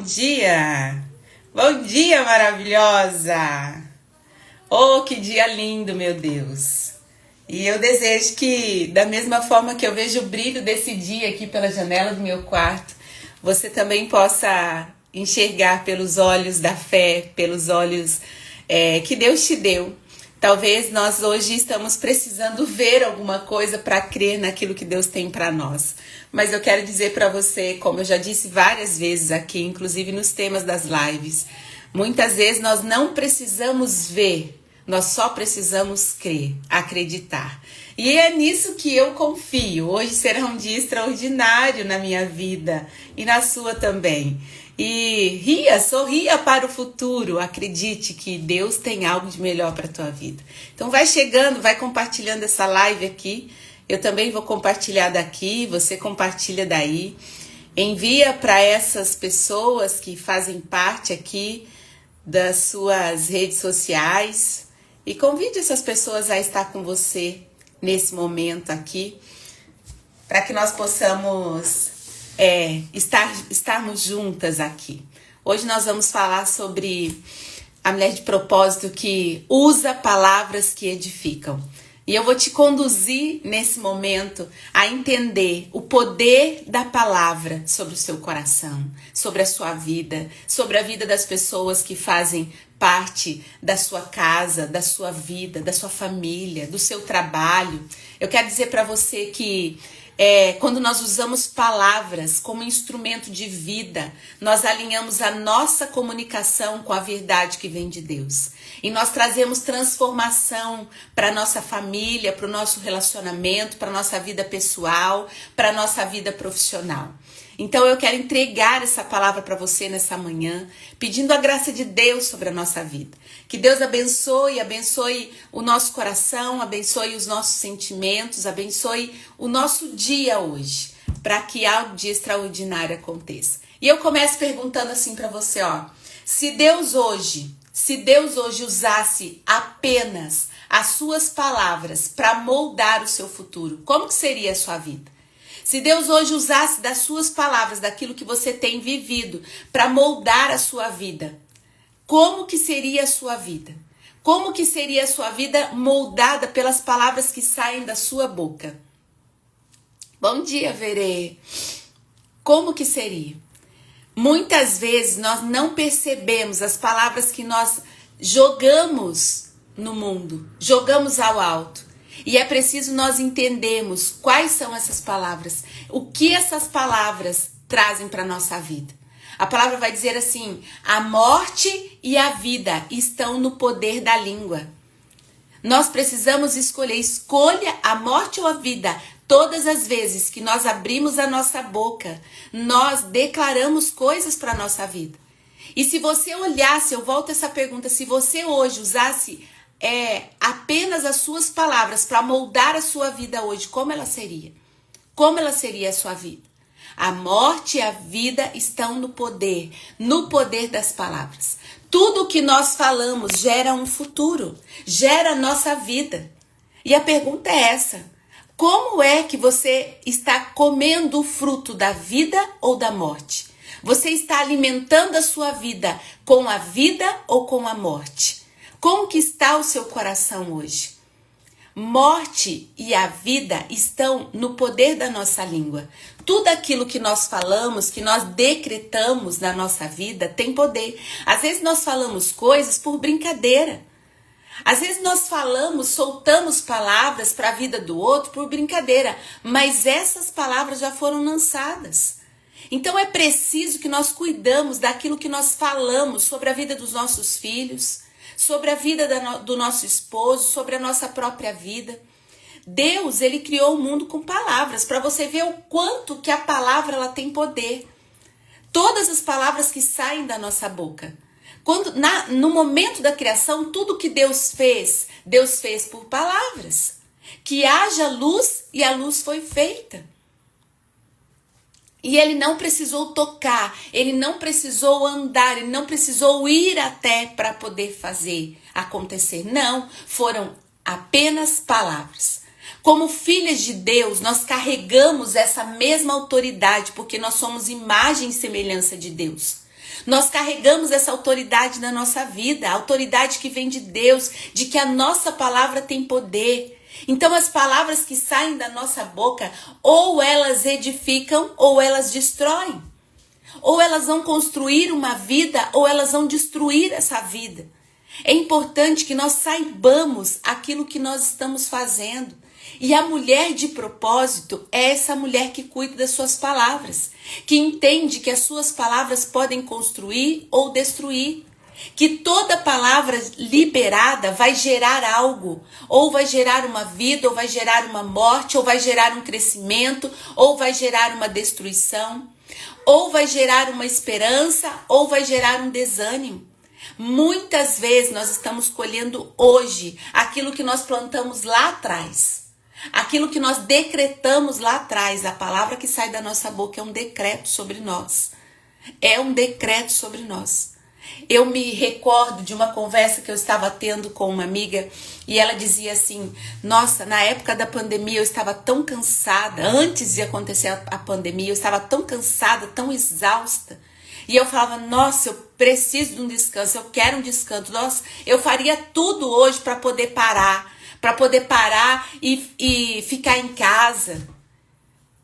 dia! Bom dia, maravilhosa! Oh, que dia lindo, meu Deus! E eu desejo que, da mesma forma que eu vejo o brilho desse dia aqui pela janela do meu quarto, você também possa enxergar pelos olhos da fé, pelos olhos que Deus te deu. Talvez nós hoje estamos precisando ver alguma coisa para crer naquilo que Deus tem para nós. Mas eu quero dizer para você, como eu já disse várias vezes aqui, inclusive nos temas das lives, muitas vezes nós não precisamos ver, nós só precisamos crer, acreditar. E é nisso que eu confio. Hoje será um dia extraordinário na minha vida e na sua também. E sorria para o futuro. Acredite que Deus tem algo de melhor para a tua vida. Então vai chegando, vai compartilhando essa live aqui. Eu também vou compartilhar daqui, você compartilha daí. Envia para essas pessoas que fazem parte aqui das suas redes sociais. E convide essas pessoas a estar com você nesse momento aqui, para que nós possamos estarmos juntas aqui. Hoje nós vamos falar sobre a mulher de propósito que usa palavras que edificam. E eu vou te conduzir nesse momento a entender o poder da palavra sobre o seu coração, sobre a sua vida, sobre a vida das pessoas que fazem parte da sua casa, da sua vida, da sua família, do seu trabalho. Eu quero dizer para você que quando nós usamos palavras como instrumento de vida, nós alinhamos a nossa comunicação com a verdade que vem de Deus. E nós trazemos transformação para a nossa família, para o nosso relacionamento, para a nossa vida pessoal, para a nossa vida profissional. Então eu quero entregar essa palavra para você nessa manhã, pedindo a graça de Deus sobre a nossa vida. Que Deus abençoe o nosso coração, abençoe os nossos sentimentos, abençoe o nosso dia hoje, para que algo de extraordinário aconteça. E eu começo perguntando assim para você, se Deus hoje usasse apenas as suas palavras para moldar o seu futuro, como que seria a sua vida? Se Deus hoje usasse das suas palavras, daquilo que você tem vivido, para moldar a sua vida, como que seria a sua vida? Como que seria a sua vida moldada pelas palavras que saem da sua boca? Bom dia, Verê. Como que seria? Muitas vezes nós não percebemos as palavras que nós jogamos no mundo, jogamos ao alto. E é preciso nós entendermos quais são essas palavras, o que essas palavras trazem para a nossa vida. A palavra vai dizer assim: a morte e a vida estão no poder da língua. Nós precisamos escolha a morte ou a vida. Todas as vezes que nós abrimos a nossa boca, nós declaramos coisas para a nossa vida. E se você olhasse, eu volto a essa pergunta, se você hoje usasse apenas as suas palavras para moldar a sua vida hoje, como ela seria? Como ela seria a sua vida? A morte e a vida estão no poder das palavras. Tudo o que nós falamos gera um futuro, gera a nossa vida. E a pergunta é essa: como é que você está comendo o fruto da vida ou da morte? Você está alimentando a sua vida com a vida ou com a morte? Como que está o seu coração hoje? Morte e a vida estão no poder da nossa língua. Tudo aquilo que nós falamos, que nós decretamos na nossa vida, tem poder. Às vezes nós falamos coisas por brincadeira. Às vezes nós soltamos palavras para a vida do outro por brincadeira, mas essas palavras já foram lançadas. Então é preciso que nós cuidamos daquilo que nós falamos sobre a vida dos nossos filhos, sobre a vida do nosso esposo, sobre a nossa própria vida. Deus, ele criou o mundo com palavras, para você ver o quanto que a palavra ela tem poder. Todas as palavras que saem da nossa boca. No momento da criação, tudo que Deus fez por palavras. Que haja luz e a luz foi feita. E ele não precisou tocar, ele não precisou andar, ele não precisou ir até para poder fazer acontecer. Não, foram apenas palavras. Como filhas de Deus, nós carregamos essa mesma autoridade, porque nós somos imagem e semelhança de Deus. Nós carregamos essa autoridade na nossa vida, a autoridade que vem de Deus, de que a nossa palavra tem poder. Então as palavras que saem da nossa boca, ou elas edificam, ou elas destroem. Ou elas vão construir uma vida, ou elas vão destruir essa vida. É importante que nós saibamos aquilo que nós estamos fazendo. E a mulher de propósito é essa mulher que cuida das suas palavras, que entende que as suas palavras podem construir ou destruir, que toda palavra liberada vai gerar algo, ou vai gerar uma vida, ou vai gerar uma morte, ou vai gerar um crescimento, ou vai gerar uma destruição, ou vai gerar uma esperança, ou vai gerar um desânimo. Muitas vezes nós estamos colhendo hoje aquilo que nós plantamos lá atrás. Aquilo que nós decretamos lá atrás. A palavra que sai da nossa boca é um decreto sobre nós. É um decreto sobre nós. Eu me recordo de uma conversa que eu estava tendo com uma amiga e ela dizia assim: nossa, na época da pandemia eu estava tão cansada, antes de acontecer a pandemia, eu estava tão cansada, tão exausta. E eu falava: nossa, eu preciso de um descanso, eu quero um descanso. Nossa, eu faria tudo hoje para poder parar e ficar em casa,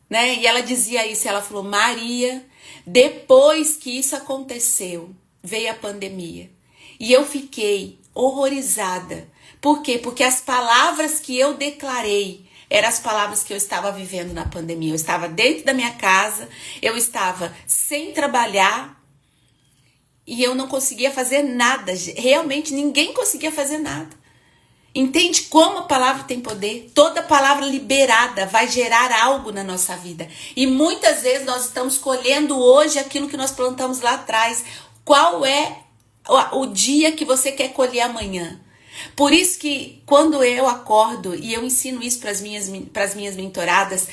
né? E ela dizia isso, ela falou: Maria, depois que isso aconteceu, veio a pandemia. E eu fiquei horrorizada. Por quê? Porque as palavras que eu declarei eram as palavras que eu estava vivendo na pandemia. Eu estava dentro da minha casa, eu estava sem trabalhar e eu não conseguia fazer nada. Realmente ninguém conseguia fazer nada. Entende como a palavra tem poder? Toda palavra liberada vai gerar algo na nossa vida. E muitas vezes nós estamos colhendo hoje aquilo que nós plantamos lá atrás. Qual é o dia que você quer colher amanhã? Por isso que quando eu acordo, e eu ensino isso para as minhas mentoradas,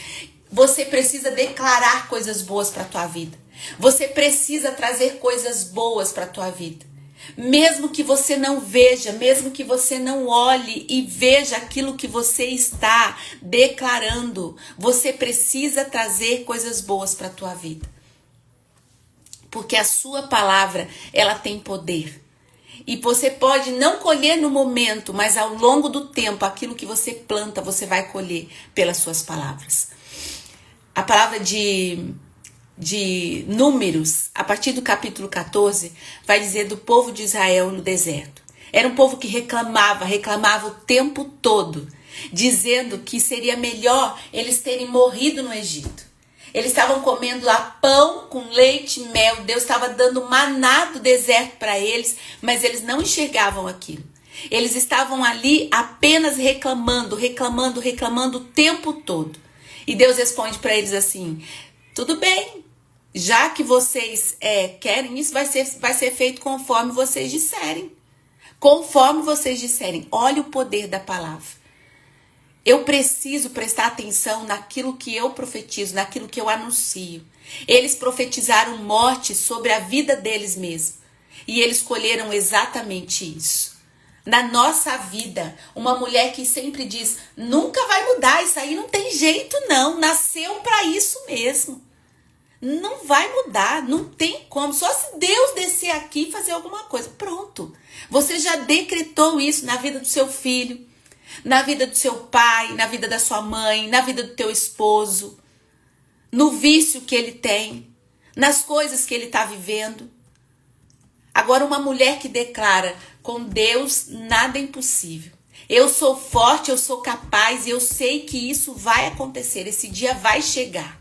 você precisa declarar coisas boas para a tua vida. Você precisa trazer coisas boas para a tua vida. Mesmo que você não veja, mesmo que você não olhe e veja aquilo que você está declarando, você precisa trazer coisas boas para a tua vida. Porque a sua palavra, ela tem poder. E você pode não colher no momento, mas ao longo do tempo, aquilo que você planta, você vai colher pelas suas palavras. A palavra de Números, a partir do capítulo 14, vai dizer do povo de Israel no deserto. Era um povo que reclamava o tempo todo, dizendo que seria melhor eles terem morrido no Egito. Eles estavam comendo lá pão com leite e mel. Deus estava dando maná do deserto para eles, mas eles não enxergavam aquilo. Eles estavam ali apenas reclamando o tempo todo. E Deus responde para eles assim: tudo bem, já que vocês querem isso, vai ser feito conforme vocês disserem. Conforme vocês disserem. Olha o poder da palavra. Eu preciso prestar atenção naquilo que eu profetizo, naquilo que eu anuncio. Eles profetizaram morte sobre a vida deles mesmos. E eles colheram exatamente isso. Na nossa vida, uma mulher que sempre diz: nunca vai mudar, isso aí não tem jeito não, nasceu para isso mesmo. Não vai mudar, não tem como, só se Deus descer aqui e fazer alguma coisa. Pronto, você já decretou isso na vida do seu filho, na vida do seu pai, na vida da sua mãe, na vida do teu esposo, no vício que ele tem, nas coisas que ele está vivendo. Agora, uma mulher que declara: com Deus nada é impossível. Eu sou forte, eu sou capaz e eu sei que isso vai acontecer, esse dia vai chegar.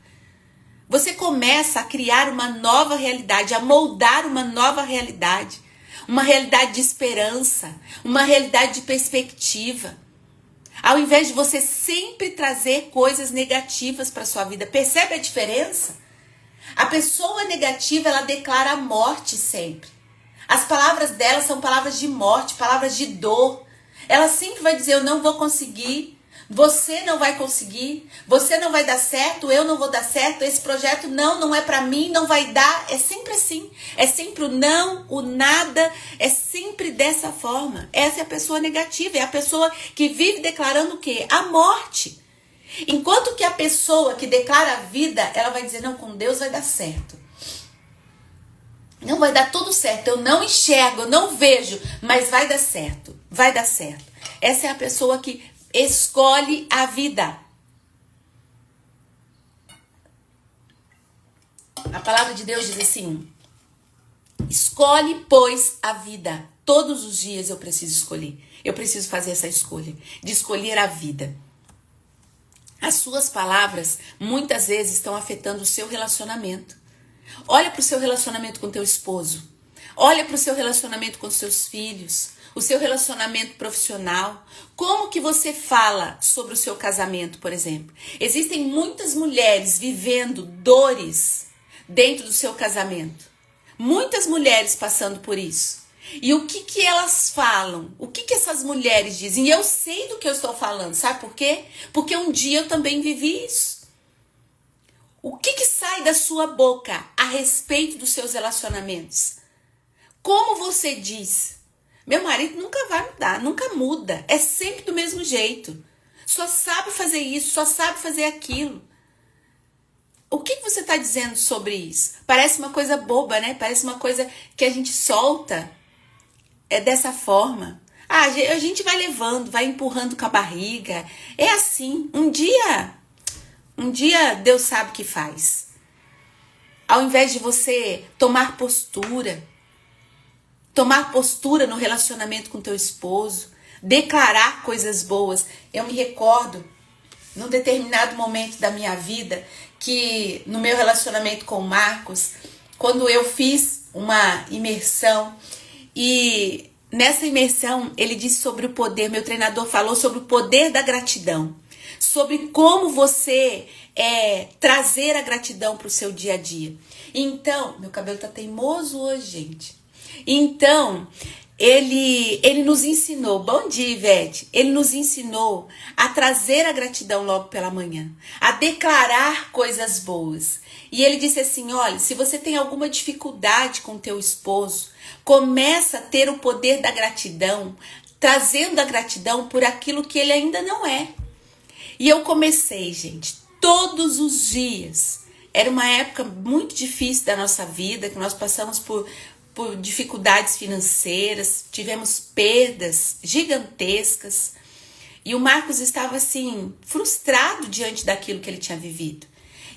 Você começa a criar uma nova realidade, a moldar uma nova realidade, uma realidade de esperança, uma realidade de perspectiva. Ao invés de você sempre trazer coisas negativas para sua vida. Percebe a diferença? A pessoa negativa, ela declara a morte sempre. As palavras dela são palavras de morte, palavras de dor. Ela sempre vai dizer: eu não vou conseguir, você não vai conseguir, você não vai dar certo, eu não vou dar certo, esse projeto não é para mim, não vai dar. É sempre assim. É sempre o não, o nada, é sempre dessa forma. Essa é a pessoa negativa, é a pessoa que vive declarando o quê? A morte. Enquanto que a pessoa que declara a vida, ela vai dizer: não, com Deus vai dar certo. Não vai dar tudo certo, eu não enxergo, eu não vejo, mas vai dar certo, vai dar certo. Essa é a pessoa que escolhe a vida. A palavra de Deus diz assim: escolhe, pois, a vida. Todos os dias eu preciso escolher. Eu preciso fazer essa escolha, de escolher a vida. As suas palavras, muitas vezes, estão afetando o seu relacionamento. Olha para o seu relacionamento com teu esposo. Olha para o seu relacionamento com seus filhos. O seu relacionamento profissional. Como que você fala sobre o seu casamento, por exemplo? Existem muitas mulheres vivendo dores dentro do seu casamento. Muitas mulheres passando por isso. E o que elas falam? O que essas mulheres dizem? E eu sei do que eu estou falando, sabe por quê? Porque um dia eu também vivi isso. O que sai da sua boca a respeito dos seus relacionamentos? Como você diz? Meu marido nunca vai mudar, nunca muda. É sempre do mesmo jeito. Só sabe fazer isso, só sabe fazer aquilo. O que você está dizendo sobre isso? Parece uma coisa boba, né? Parece uma coisa que a gente solta. É dessa forma. Ah, a gente vai levando, vai empurrando com a barriga. É assim. Um dia Deus sabe o que faz. Ao invés de você tomar postura no relacionamento com teu esposo, declarar coisas boas. Eu me recordo, num determinado momento da minha vida, que no meu relacionamento com o Marcos, quando eu fiz uma imersão, e nessa imersão ele disse sobre o poder, meu treinador falou sobre o poder da gratidão, sobre como você trazer a gratidão para o seu dia a dia. Então, meu cabelo tá teimoso hoje, gente. Então, ele nos ensinou, bom dia, Ivete, ele nos ensinou a trazer a gratidão logo pela manhã, a declarar coisas boas. E ele disse assim, olha, se você tem alguma dificuldade com teu esposo, começa a ter o poder da gratidão, trazendo a gratidão por aquilo que ele ainda não é. E eu comecei, gente, todos os dias. Era uma época muito difícil da nossa vida, que nós passamos por dificuldades financeiras, tivemos perdas gigantescas. E o Marcos estava assim, frustrado diante daquilo que ele tinha vivido.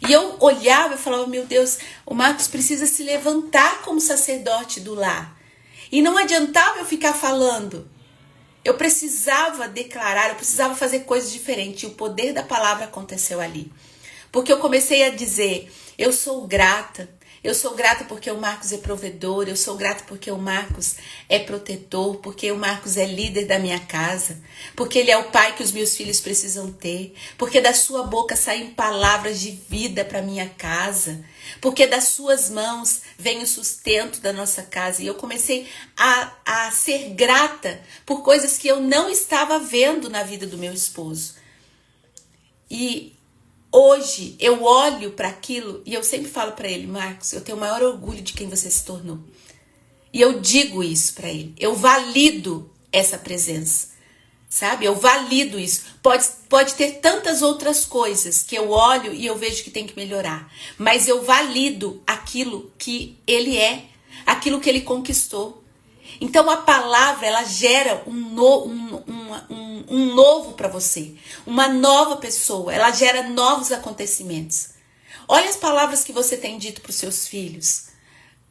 E eu olhava e falava, meu Deus, o Marcos precisa se levantar como sacerdote do lar. E não adiantava eu ficar falando. Eu precisava declarar, eu precisava fazer coisas diferentes. E o poder da palavra aconteceu ali. Porque eu comecei a dizer, eu sou grata porque o Marcos é provedor, eu sou grata porque o Marcos é protetor, porque o Marcos é líder da minha casa, porque ele é o pai que os meus filhos precisam ter, porque da sua boca saem palavras de vida para minha casa, porque das suas mãos vem o sustento da nossa casa. E eu comecei a ser grata por coisas que eu não estava vendo na vida do meu esposo. E hoje eu olho para aquilo e eu sempre falo para ele, Marcos, eu tenho o maior orgulho de quem você se tornou. E eu digo isso para ele. Eu valido essa presença, sabe? Eu valido isso. Pode ter tantas outras coisas que eu olho e eu vejo que tem que melhorar. Mas eu valido aquilo que ele é, aquilo que ele conquistou. Então a palavra, ela gera um novo para você, uma nova pessoa, ela gera novos acontecimentos. Olha as palavras que você tem dito para os seus filhos.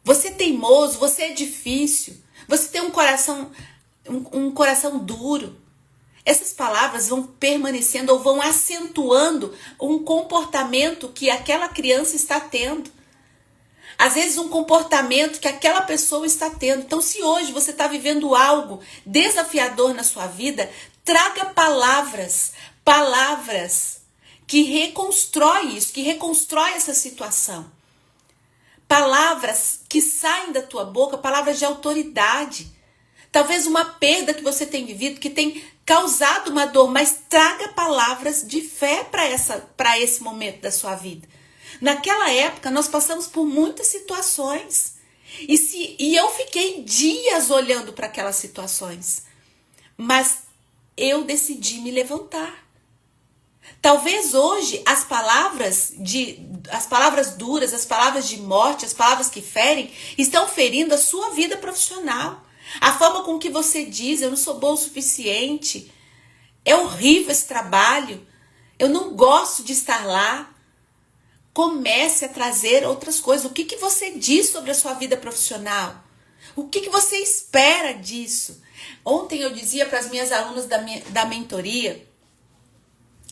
Você é teimoso, você é difícil, você tem um coração duro. Essas palavras vão permanecendo ou vão acentuando um comportamento que aquela criança está tendo. Às vezes um comportamento que aquela pessoa está tendo. Então, se hoje você está vivendo algo desafiador na sua vida, traga palavras que reconstrói isso, que reconstrói essa situação. Palavras que saem da tua boca, palavras de autoridade. Talvez uma perda que você tem vivido, que tem causado uma dor, mas traga palavras de fé para esse momento da sua vida. Naquela época, nós passamos por muitas situações. E eu fiquei dias olhando para aquelas situações. Mas eu decidi me levantar. Talvez hoje as palavras duras, as palavras de morte, as palavras que ferem, estão ferindo a sua vida profissional. A forma com que você diz, eu não sou boa o suficiente, é horrível esse trabalho, eu não gosto de estar lá. Comece a trazer outras coisas. O que você diz sobre a sua vida profissional? O que você espera disso? Ontem eu dizia para as minhas alunas da mentoria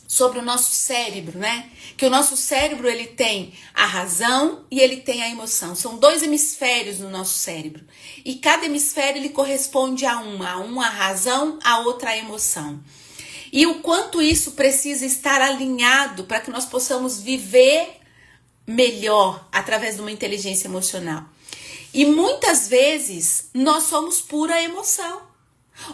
sobre o nosso cérebro, né? Que o nosso cérebro, ele tem a razão e ele tem a emoção. São dois hemisférios no nosso cérebro. E cada hemisfério, ele corresponde a uma a razão, a outra a emoção. E o quanto isso precisa estar alinhado para que nós possamos viver melhor através de uma inteligência emocional. E muitas vezes nós somos pura emoção.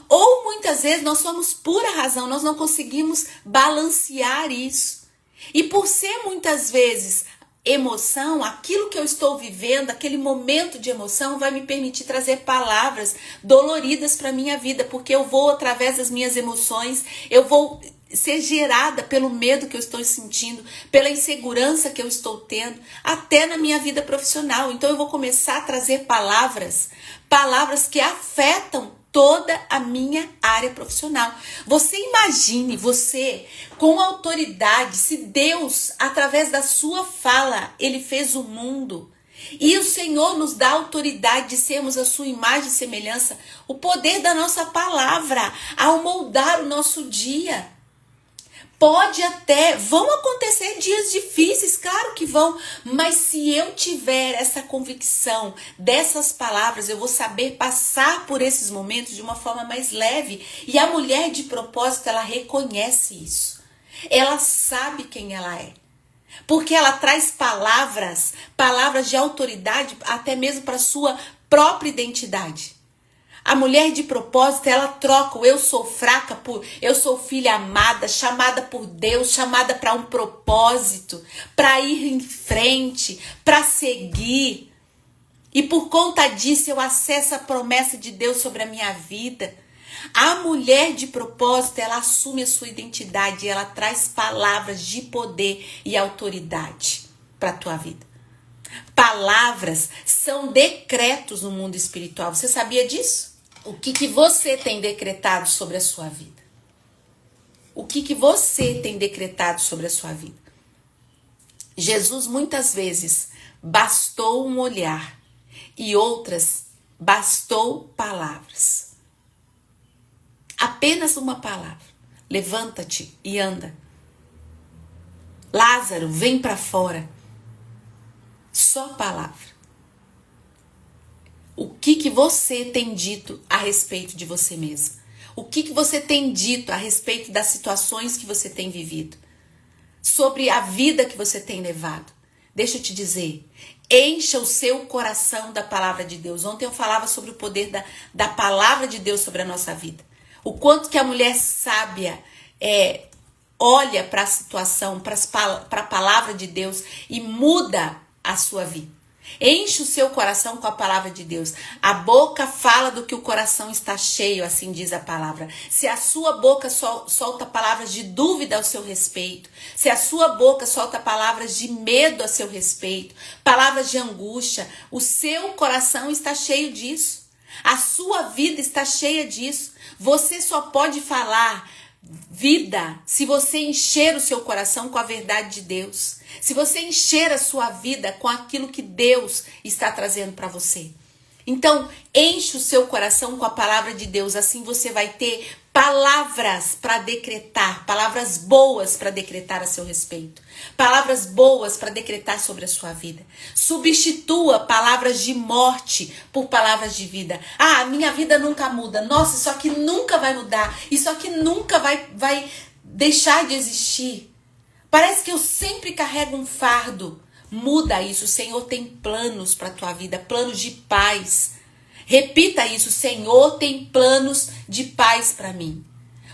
Ou muitas vezes nós somos pura razão, nós não conseguimos balancear isso. E por ser muitas vezes emoção, aquilo que eu estou vivendo, aquele momento de emoção vai me permitir trazer palavras doloridas para a minha vida, porque eu vou, através das minhas emoções, eu vou ser gerada pelo medo que eu estou sentindo, pela insegurança que eu estou tendo, até na minha vida profissional. Então eu vou começar a trazer palavras que afetam toda a minha área profissional. Você imagine, você com autoridade, se Deus, através da sua fala, Ele fez o mundo, e o Senhor nos dá autoridade de sermos a sua imagem e semelhança, o poder da nossa palavra ao moldar o nosso dia. Vão acontecer dias difíceis, claro que vão, mas se eu tiver essa convicção dessas palavras, eu vou saber passar por esses momentos de uma forma mais leve. E a mulher de propósito, ela reconhece isso. Ela sabe quem ela é. Porque ela traz palavras de autoridade, até mesmo para a sua própria identidade. A mulher de propósito, ela troca o eu sou fraca por eu sou filha amada, chamada por Deus, chamada para um propósito, para ir em frente, para seguir. E por conta disso eu acesso a promessa de Deus sobre a minha vida. A mulher de propósito, ela assume a sua identidade, ela traz palavras de poder e autoridade para a tua vida. Palavras são decretos no mundo espiritual. Você sabia disso? O que você tem decretado sobre a sua vida? O que você tem decretado sobre a sua vida? Jesus muitas vezes bastou um olhar e outras bastou palavras. Apenas uma palavra. Levanta-te e anda. Lázaro, vem para fora. Só palavra. O que você tem dito a respeito de você mesmo? O que você tem dito a respeito das situações que você tem vivido? Sobre a vida que você tem levado? Deixa eu te dizer, encha o seu coração da palavra de Deus. Ontem eu falava sobre o poder da palavra de Deus sobre a nossa vida. O quanto que a mulher sábia olha para a situação, para a palavra de Deus e muda a sua vida. Enche o seu coração com a palavra de Deus. A boca fala do que o coração está cheio, assim diz a palavra. Se a sua boca solta palavras de dúvida ao seu respeito, se a sua boca solta palavras de medo a seu respeito, palavras de angústia, o seu coração está cheio disso. A sua vida está cheia disso. Você só pode falar vida se você encher o seu coração com a verdade de Deus. Se você encher a sua vida com aquilo que Deus está trazendo para você. Então, enche o seu coração com a palavra de Deus. Assim você vai ter palavras para decretar, palavras boas para decretar a seu respeito. Palavras boas para decretar sobre a sua vida. Substitua palavras de morte por palavras de vida. Ah, minha vida nunca muda. Nossa, isso aqui nunca vai mudar. Isso aqui nunca vai deixar de existir. Parece que eu sempre carrego um fardo. Muda isso. O Senhor tem planos para a tua vida, planos de paz. Repita isso. O Senhor tem planos de paz para mim.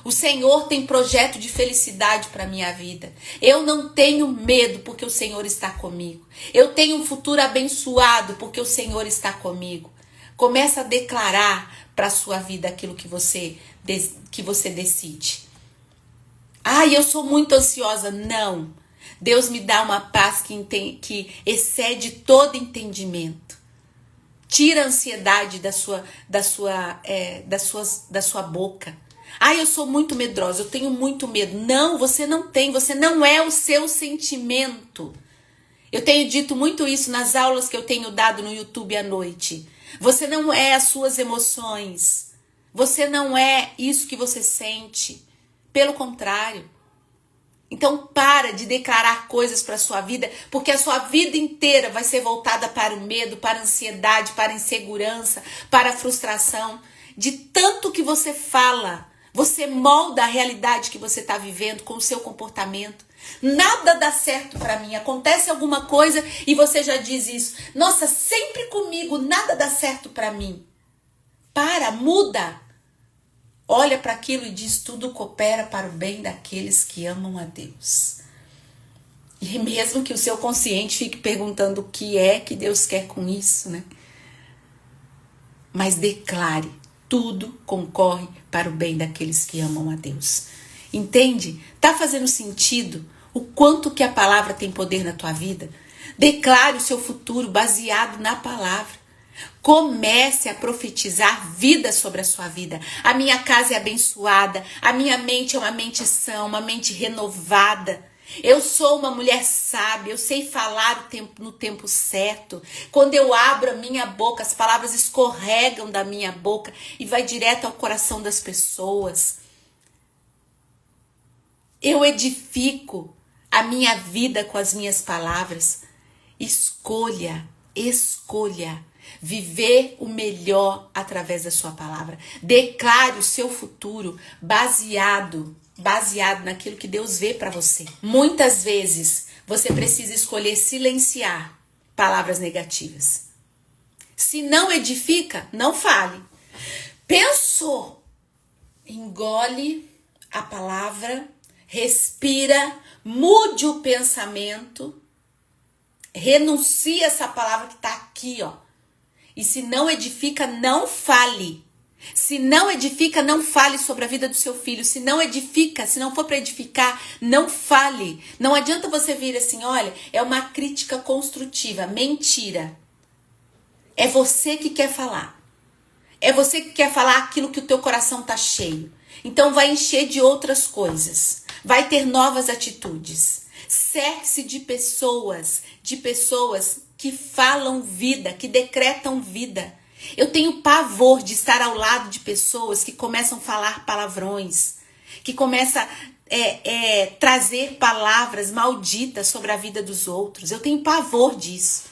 O Senhor tem projeto de felicidade para a minha vida. Eu não tenho medo porque o Senhor está comigo. Eu tenho um futuro abençoado porque o Senhor está comigo. Começa a declarar para a sua vida aquilo que você decide. Ai, eu sou muito ansiosa. Não. Deus me dá uma paz que excede todo entendimento. Tira a ansiedade da sua boca. Ai, eu sou muito medrosa, eu tenho muito medo. Não, você não tem, você não é o seu sentimento. Eu tenho dito muito isso nas aulas que eu tenho dado no YouTube à noite. Você não é as suas emoções. Você não é isso que você sente. Pelo contrário. Então para de declarar coisas para a sua vida, porque a sua vida inteira vai ser voltada para o medo, para a ansiedade, para a insegurança, para a frustração. De tanto que você fala, você molda a realidade que você está vivendo com o seu comportamento. Nada dá certo para mim. Acontece alguma coisa e você já diz isso. Nossa, sempre comigo, nada dá certo para mim. Para, muda. Olha para aquilo e diz: tudo coopera para o bem daqueles que amam a Deus. E mesmo que o seu consciente fique perguntando o que é que Deus quer com isso, né? Mas declare: tudo concorre para o bem daqueles que amam a Deus. Entende? Tá fazendo sentido o quanto que a palavra tem poder na tua vida? Declare o seu futuro baseado na palavra. Comece a profetizar vida sobre a sua vida. A minha casa é abençoada, a minha mente é uma mente sã, uma mente renovada. Eu sou uma mulher sábia, eu sei falar no tempo certo. Quando eu abro a minha boca, as palavras escorregam da minha boca e vai direto ao coração das pessoas. Eu edifico a minha vida com as minhas palavras. Escolha viver o melhor através da sua palavra. Declare o seu futuro baseado naquilo que Deus vê para você. Muitas vezes você precisa escolher silenciar palavras negativas. Se não edifica, não fale. Pensou, engole a palavra, respira, mude o pensamento, renuncia essa palavra que está aqui, ó. E se não edifica, não fale. Se não edifica, não fale sobre a vida do seu filho. Se não edifica, se não for para edificar, não fale. Não adianta você vir assim: olha, é uma crítica construtiva. Mentira. É você que quer falar. É você que quer falar aquilo que o teu coração tá cheio. Então vai encher de outras coisas. Vai ter novas atitudes. Cerque-se de pessoas que falam vida, que decretam vida. Eu tenho pavor de estar ao lado de pessoas que começam a falar palavrões, que começam a trazer palavras malditas sobre a vida dos outros. Eu tenho pavor disso.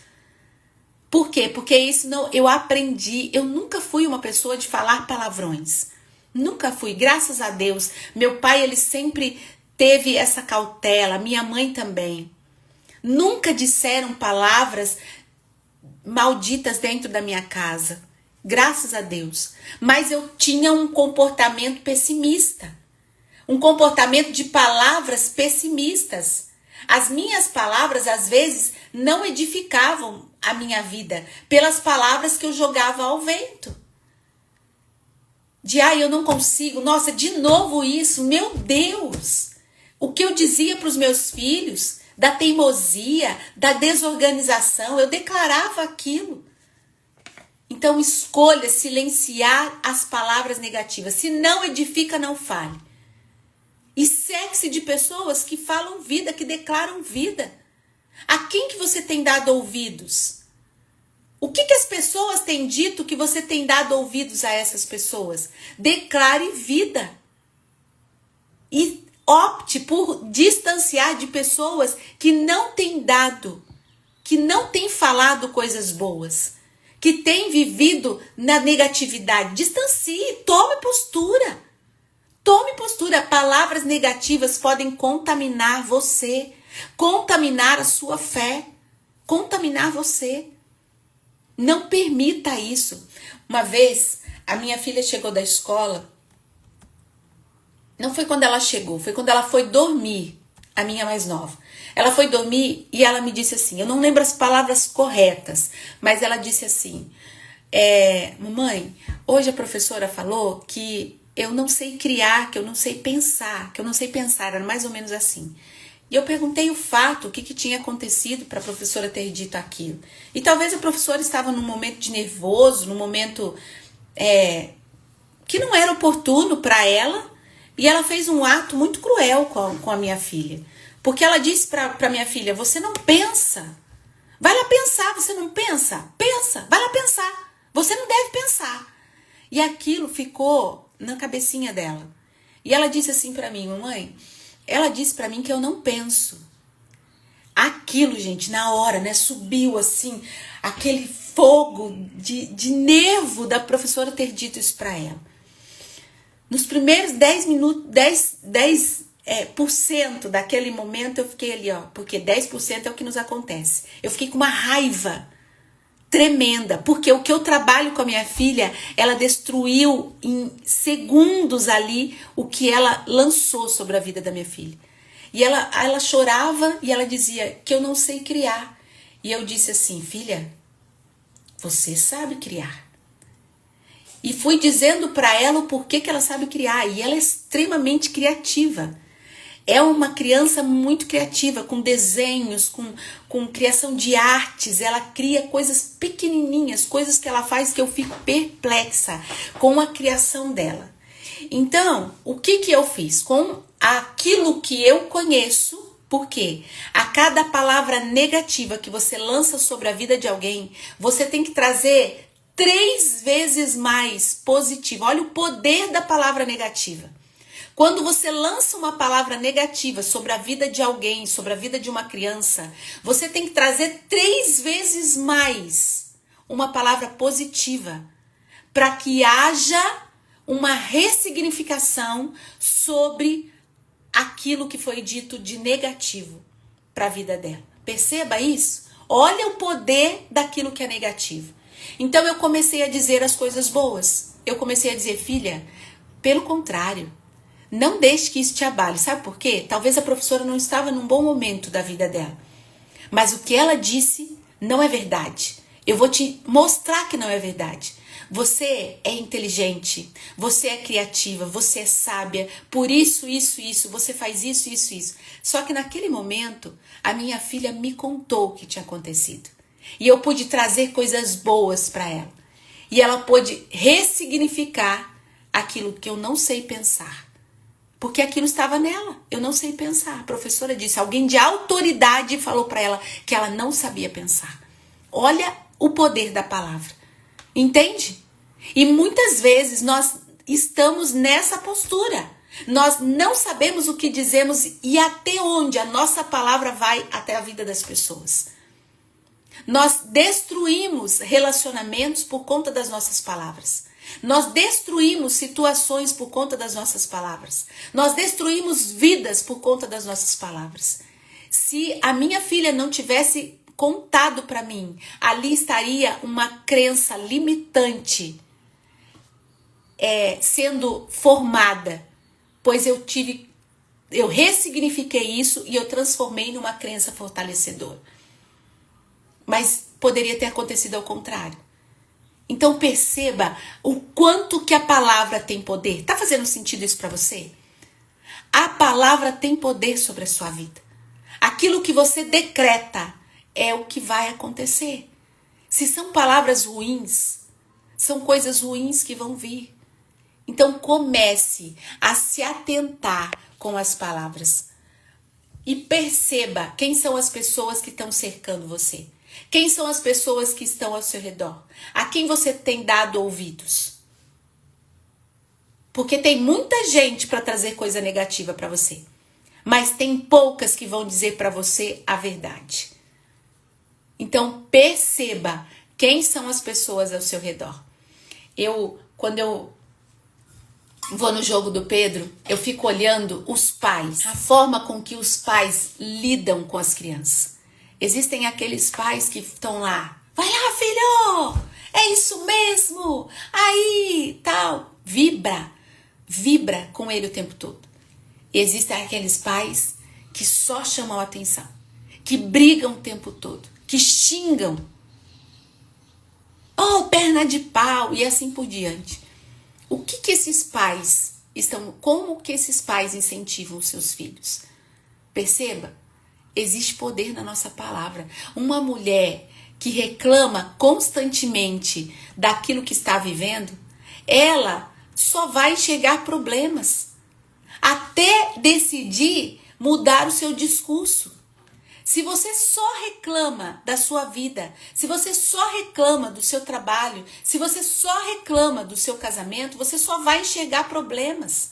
Por quê? Porque isso não, eu aprendi. Eu nunca fui uma pessoa de falar palavrões. Nunca fui, graças a Deus. Meu pai, ele sempre teve essa cautela, minha mãe também. Nunca disseram palavras malditas dentro da minha casa, graças a Deus. Mas eu tinha um comportamento pessimista, um comportamento de palavras pessimistas. As minhas palavras, às vezes, não edificavam a minha vida, pelas palavras que eu jogava ao vento. Eu não consigo, nossa, de novo isso, meu Deus. O que eu dizia para os meus filhos, da teimosia, da desorganização, eu declarava aquilo. Então escolha silenciar as palavras negativas. Se não edifica, não fale. E cerque-se de pessoas que falam vida, que declaram vida. A quem que você tem dado ouvidos? O que as pessoas têm dito que você tem dado ouvidos a essas pessoas? Declare vida. E opte por distanciar de pessoas que não têm dado, que não têm falado coisas boas, que têm vivido na negatividade. Distancie, tome postura. Tome postura. Palavras negativas podem contaminar você, contaminar a sua fé, contaminar você. Não permita isso. Uma vez, a minha filha chegou da escola. Não foi quando ela chegou, foi quando ela foi dormir, a minha mais nova. Ela foi dormir e ela me disse assim, eu não lembro as palavras corretas, mas ela disse assim, mamãe, hoje a professora falou que eu não sei criar, que eu não sei pensar, que eu não sei pensar, era mais ou menos assim. E eu perguntei o fato, o que tinha acontecido para a professora ter dito aquilo. E talvez a professora estava num momento de nervoso, num momento que não era oportuno para ela, e ela fez um ato muito cruel com a minha filha. Porque ela disse para minha filha, você não pensa. Vai lá pensar, você não pensa? Pensa, vai lá pensar. Você não deve pensar. E aquilo ficou na cabecinha dela. E ela disse assim para mim, mamãe, ela disse para mim que eu não penso. Aquilo, gente, na hora, né, subiu assim, aquele fogo de nervo da professora ter dito isso para ela. Nos primeiros 10 minutos, 10% daquele momento eu fiquei ali, ó, porque 10% é o que nos acontece. Eu fiquei com uma raiva tremenda, porque o que eu trabalho com a minha filha, ela destruiu em segundos ali o que ela lançou sobre a vida da minha filha. E ela chorava e ela dizia que eu não sei criar. E eu disse assim, filha, você sabe criar. E fui dizendo para ela o porquê que ela sabe criar. E ela é extremamente criativa. É uma criança muito criativa, com desenhos, com criação de artes. Ela cria coisas pequenininhas, coisas que ela faz que eu fico perplexa com a criação dela. Então, o que eu fiz? Com aquilo que eu conheço, porque a cada palavra negativa que você lança sobre a vida de alguém, você tem que trazer 3 vezes mais positivo. Olha o poder da palavra negativa. Quando você lança uma palavra negativa sobre a vida de alguém, sobre a vida de uma criança, você tem que trazer 3 vezes mais uma palavra positiva, para que haja uma ressignificação sobre aquilo que foi dito de negativo para a vida dela. Perceba isso? Olha o poder daquilo que é negativo. Então eu comecei a dizer as coisas boas. Eu comecei a dizer, filha, pelo contrário, não deixe que isso te abale. Sabe por quê? Talvez a professora não estava num bom momento da vida dela. Mas o que ela disse não é verdade. Eu vou te mostrar que não é verdade. Você é inteligente, você é criativa, você é sábia, por isso, você faz isso. Só que naquele momento, a minha filha me contou o que tinha acontecido. E eu pude trazer coisas boas para ela. E ela pôde ressignificar aquilo que eu não sei pensar. Porque aquilo estava nela, eu não sei pensar. A professora disse, alguém de autoridade falou para ela que ela não sabia pensar. Olha o poder da palavra. Entende? E muitas vezes nós estamos nessa postura. Nós não sabemos o que dizemos e até onde a nossa palavra vai até a vida das pessoas. Nós destruímos relacionamentos por conta das nossas palavras. Nós destruímos situações por conta das nossas palavras. Nós destruímos vidas por conta das nossas palavras. Se a minha filha não tivesse contado para mim, ali estaria uma crença limitante sendo formada, pois eu ressignifiquei isso e eu transformei numa crença fortalecedora. Mas poderia ter acontecido ao contrário. Então perceba o quanto que a palavra tem poder. Tá fazendo sentido isso para você? A palavra tem poder sobre a sua vida. Aquilo que você decreta é o que vai acontecer. Se são palavras ruins, são coisas ruins que vão vir. Então comece a se atentar com as palavras. E perceba quem são as pessoas que estão cercando você. Quem são as pessoas que estão ao seu redor? A quem você tem dado ouvidos? Porque tem muita gente para trazer coisa negativa para você. Mas tem poucas que vão dizer para você a verdade. Então perceba quem são as pessoas ao seu redor. Quando eu vou no jogo do Pedro, eu fico olhando os pais, a forma com que os pais lidam com as crianças. Existem aqueles pais que estão lá, vai lá filho, é isso mesmo, aí, tal, vibra com ele o tempo todo. E existem aqueles pais que só chamam a atenção, que brigam o tempo todo, que xingam, oh, perna de pau, e assim por diante. que esses pais como que esses pais incentivam os seus filhos? Perceba, existe poder na nossa palavra. Uma mulher que reclama constantemente daquilo que está vivendo, ela só vai enxergar problemas até decidir mudar o seu discurso. Se você só reclama da sua vida, se você só reclama do seu trabalho, se você só reclama do seu casamento, você só vai enxergar problemas.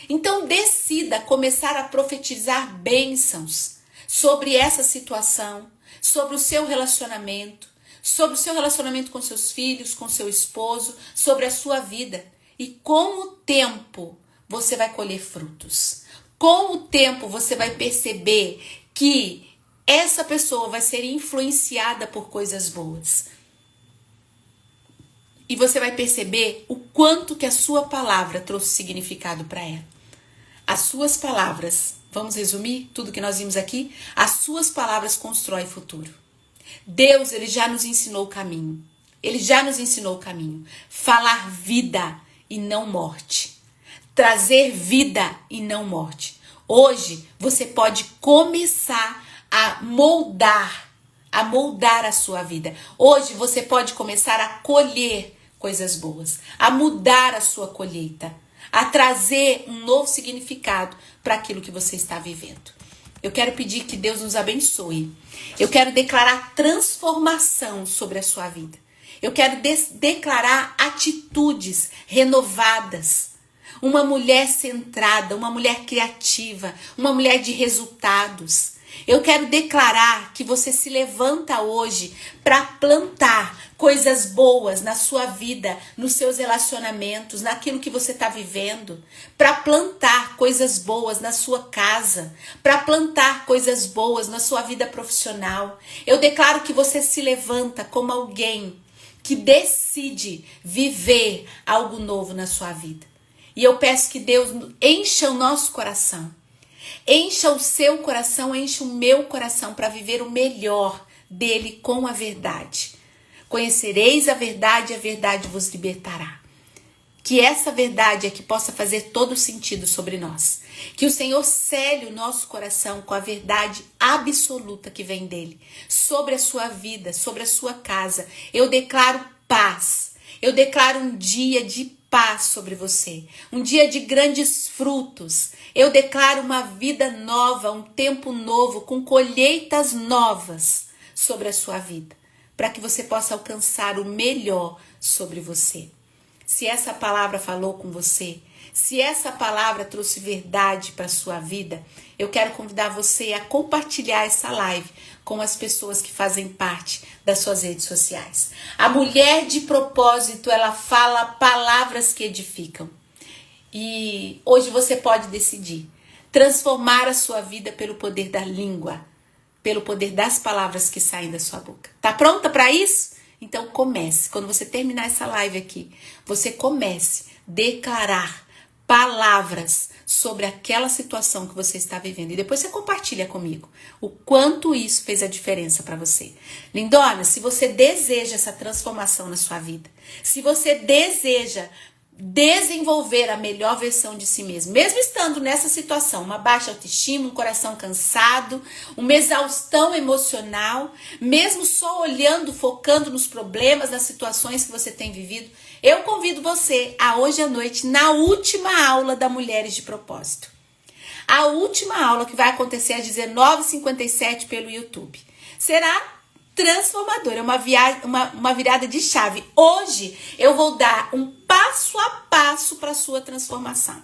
Então decida começar a profetizar bênçãos sobre essa situação, sobre o seu relacionamento com seus filhos, com seu esposo, sobre a sua vida. E com o tempo você vai colher frutos. Com o tempo você vai perceber que essa pessoa vai ser influenciada por coisas boas. E você vai perceber o quanto que a sua palavra trouxe significado para ela. As suas palavras, vamos resumir tudo que nós vimos aqui? As suas palavras constroem futuro. Deus, ele já nos ensinou o caminho. Ele já nos ensinou o caminho. Falar vida e não morte. Trazer vida e não morte. Hoje você pode começar a moldar a sua vida. Hoje você pode começar a colher coisas boas, a mudar a sua colheita, a trazer um novo significado para aquilo que você está vivendo. Eu quero pedir que Deus nos abençoe. Eu quero declarar transformação sobre a sua vida. Eu quero declarar atitudes renovadas. Uma mulher centrada, uma mulher criativa, uma mulher de resultados. Eu quero declarar que você se levanta hoje para plantar coisas boas na sua vida, nos seus relacionamentos, naquilo que você está vivendo, para plantar coisas boas na sua casa, para plantar coisas boas na sua vida profissional. Eu declaro que você se levanta como alguém que decide viver algo novo na sua vida. E eu peço que Deus encha o nosso coração. Encha o seu coração, encha o meu coração para viver o melhor dele com a verdade. Conhecereis a verdade vos libertará. Que essa verdade é que possa fazer todo sentido sobre nós. Que o Senhor cele o nosso coração com a verdade absoluta que vem dele. Sobre a sua vida, sobre a sua casa. Eu declaro paz. Eu declaro um dia de paz sobre você, um dia de grandes frutos. Eu declaro uma vida nova, um tempo novo, com colheitas novas sobre a sua vida, para que você possa alcançar o melhor sobre você. Se essa palavra falou com você, se essa palavra trouxe verdade para a sua vida, eu quero convidar você a compartilhar essa live com as pessoas que fazem parte das suas redes sociais. A mulher de propósito, ela fala palavras que edificam. E hoje você pode decidir transformar a sua vida pelo poder da língua, pelo poder das palavras que saem da sua boca. Tá pronta para isso? Então comece. Quando você terminar essa live aqui, você comece a declarar palavras sobre aquela situação que você está vivendo. E depois você compartilha comigo o quanto isso fez a diferença para você. Lindona, se você deseja essa transformação na sua vida, se você deseja desenvolver a melhor versão de si mesmo, mesmo estando nessa situação, uma baixa autoestima, um coração cansado, uma exaustão emocional, mesmo só olhando, focando nos problemas, nas situações que você tem vivido, eu convido você a hoje à noite, na última aula da Mulheres de Propósito. A última aula que vai acontecer às 19h57 pelo YouTube. Será transformadora, uma virada de chave. Hoje eu vou dar um passo a passo para a sua transformação.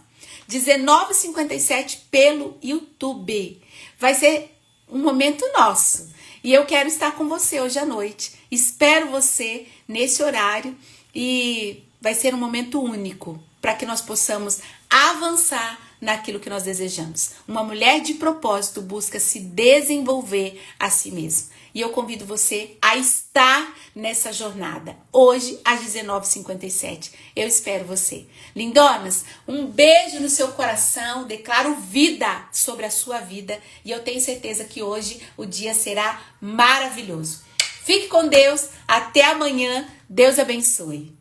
19h57 pelo YouTube. Vai ser um momento nosso. E eu quero estar com você hoje à noite. Espero você nesse horário e vai ser um momento único para que nós possamos avançar naquilo que nós desejamos. Uma mulher de propósito busca se desenvolver a si mesma. E eu convido você a estar nessa jornada, hoje às 19h57. Eu espero você. Lindonas, um beijo no seu coração, declaro vida sobre a sua vida e eu tenho certeza que hoje o dia será maravilhoso. Fique com Deus, até amanhã, Deus abençoe.